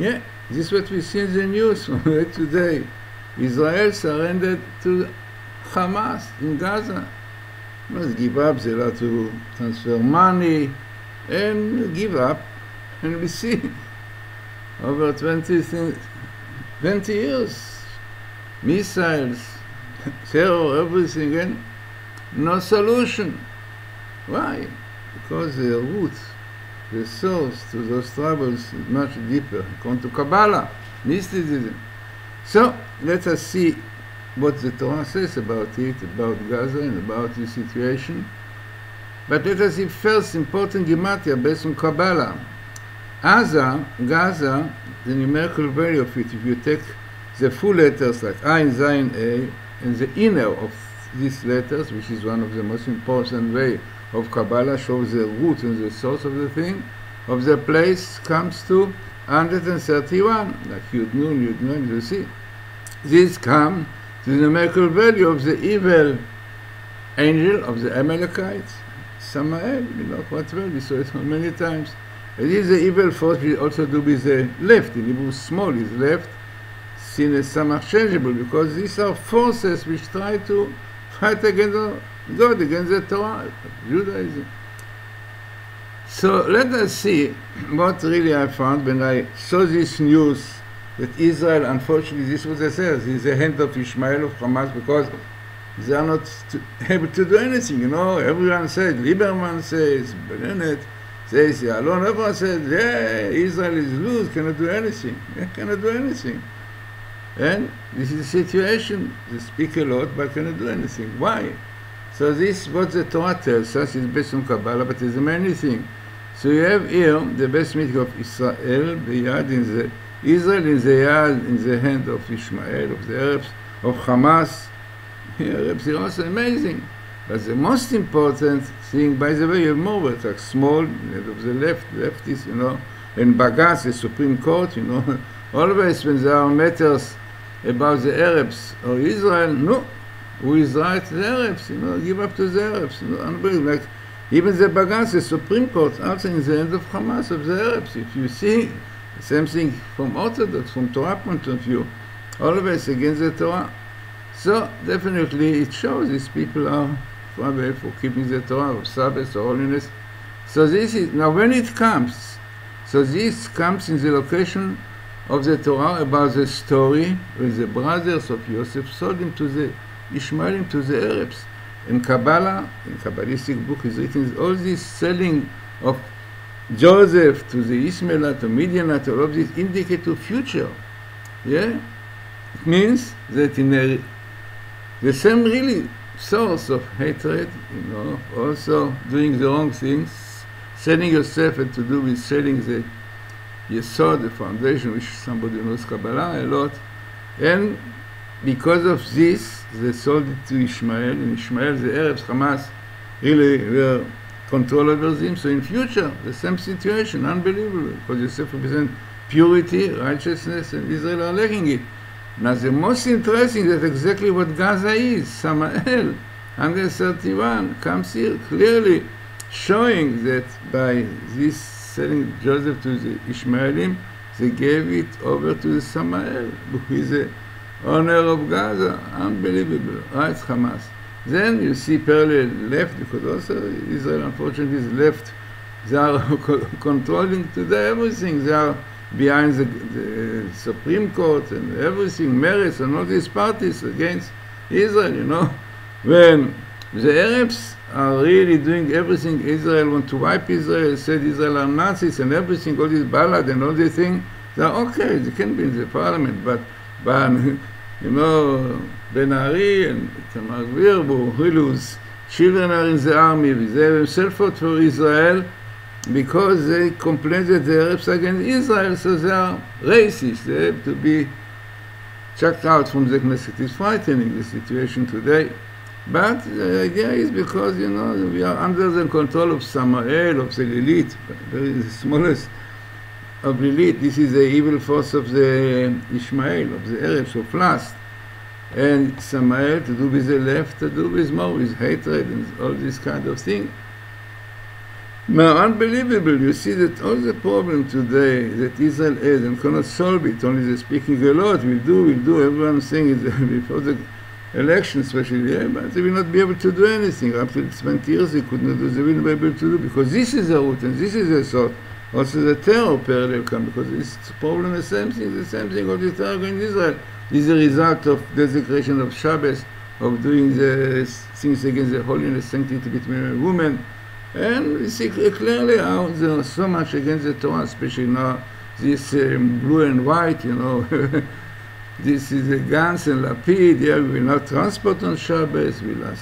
Yeah, this is what we see in the news today. Israel surrendered to Hamas in Gaza. Must give up, they have to transfer money and give up. And we see over 20 years, missiles, terror, everything, and no solution. Why? Because the root, the source to those troubles is much deeper, according to Kabbalah, mysticism. So let us see what the Torah says about it, about Gaza and about the situation. But let us see first important gematria based on Kabbalah. Gaza, the numerical value of it, if you take the full letters like Ayin, Zayin, A, and the inner of these letters, which is one of the most important way of Kabbalah, shows the root and the source of the thing, of the place, comes to 131, like Yud Nun, you see. This comes to the numerical value of the evil angel of the Amalekites, Samael, quite well, we saw it many times. It is the evil force we also do with the left. In Hebrew, small is left, seen as samach changeable, because these are forces which try to fight against God, against the Torah, Judaism. So let us see what really I found when I saw this news that Israel, unfortunately, this was the says, is the hand of Ishmael of Hamas, because they are not able to do anything. Everyone says, Lieberman says, Bennett says, Yalon, everyone says, yeah, Israel is loose, cannot do anything. They cannot do anything. And this is the situation. They speak a lot, but cannot do anything. Why? So this, what the Torah tells us, is based on Kabbalah, but it's many things. So you have here the best meaning of Israel, the Yad in the Israel in the Yad, in the hand of Ishmael, of the Arabs, of Hamas. The Arabs are also amazing. But the most important thing, by the way, you have more words, like small, of the leftists, and Bagas, the Supreme Court, always when there are matters about the Arabs or Israel, no, who is right? The Arabs, give up to the Arabs. Unbelievable. Like, even the Bagas, the Supreme Court, also in the hand of Hamas, of the Arabs. If you see, the same thing from Orthodox, from Torah point of view, always against the Torah. So, definitely, it shows these people are far away for keeping the Torah, of Sabbath, or holiness. So this is, now when it comes, so this comes in the location of the Torah about the story when the brothers of Yosef sold him to the Ishmaelim, to the Arabs. In Kabbalah, in Kabbalistic book is written all this selling of Joseph to the Ishmaelite, to Midianite, all of this indicate to future. Yeah? It means that in the same really source of hatred, also doing the wrong things, selling yourself and to do with selling the Yesod, the foundation, which somebody knows Kabbalah a lot, and because of this, they sold it to Ishmael, and Ishmael, the Arabs, Hamas, really were control over them. So in future, the same situation, unbelievable, because Yosef represents purity, righteousness, and Israel are lacking it. Now the most interesting is exactly what Gaza is. Samael, 131, comes here clearly showing that by this selling Joseph to the Ishmaelim, they gave it over to the Samael, who is the owner of Gaza. Unbelievable, right, Hamas. Then you see parallel left, because also Israel unfortunately is left. They are controlling today everything. They are behind the Supreme Court and everything, Meretz and all these parties against Israel, When the Arabs are really doing everything, Israel want to wipe Israel, said Israel are Nazis and everything, all this ballad and all these things, they are okay, they can be in the parliament, but Ben Ari and Tamar Gvir, whose children are in the army, they themselves fought for Israel, because they complain that the Arabs are against Israel, so they are racist. They have to be chucked out from the Knesset. It's frightening, the situation today. But the idea is because, we are under the control of Samael, of the Lilith, the smallest of Lilith. This is the evil force of the Ishmael, of the Arabs, of lust. And Samael, to do with the left, to do with more, with hatred and all this kind of thing. Now, unbelievable, you see that all the problem today that Israel has and cannot solve it, only they're speaking a lot, we'll do, everyone saying it before the election especially, yeah, but they will not be able to do anything. Up to 20 years they could not do, they will not be able to do, because this is the root and this is the thought. Also the terror parallel come, because this problem is the same thing of the terror in Israel. This is a result of desecration of Shabbos, of doing the things against the holiness, sanctity between men and women. And we see clearly how there is so much against the Torah, especially now, this blue and white, you know, this is the Gantz and Lapid, yeah, we will not transport on Shabbos, we'll have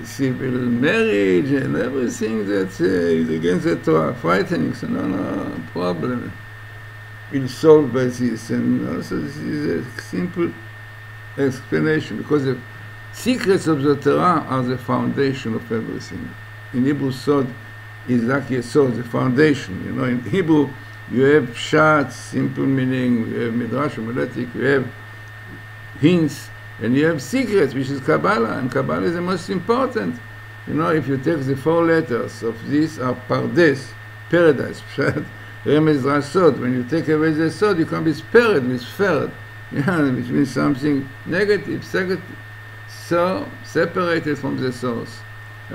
civil marriage and everything that is against the Torah, frightening, so no problem. We'll solve by this, and also this is a simple explanation, because the secrets of the Torah are the foundation of everything. In Hebrew, Sod is like Yesod, the foundation. You know, in Hebrew, you have Pshat, simple meaning, you have Midrash, homiletic, you have hints, and you have secrets, which is Kabbalah, and Kabbalah is the most important. You know, if you take the 4 letters of this are Pardes, paradise, Pshat, Remez, Rash, Sod. When you take away the Sod, you can be spared with Ferd, yeah, which means something negative, so separated from the source.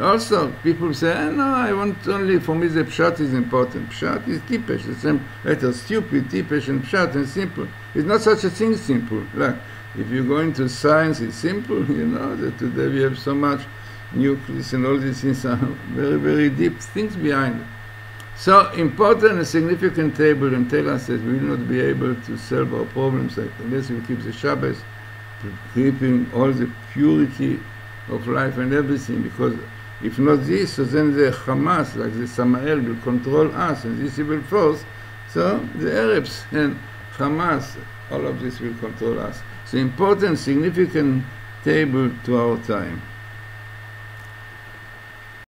Also, people say, no, I want only, for me the Pshat is important. Pshat is Tipesh, the same letter, stupid, Tipesh, and Pshat, and simple. It's not such a thing simple. Like, if you go into science, it's simple, you know, that today we have so much nucleus and all these things are very, very deep things behind it. So, important and significant table, and tell us that we will not be able to solve our problems unless we keep the Shabbos, keeping all the purity of life and everything, because if not this, so then the Hamas, like the Samael, will control us, and this evil force, so the Arabs and Hamas, all of this will control us. So important, significant table to our time.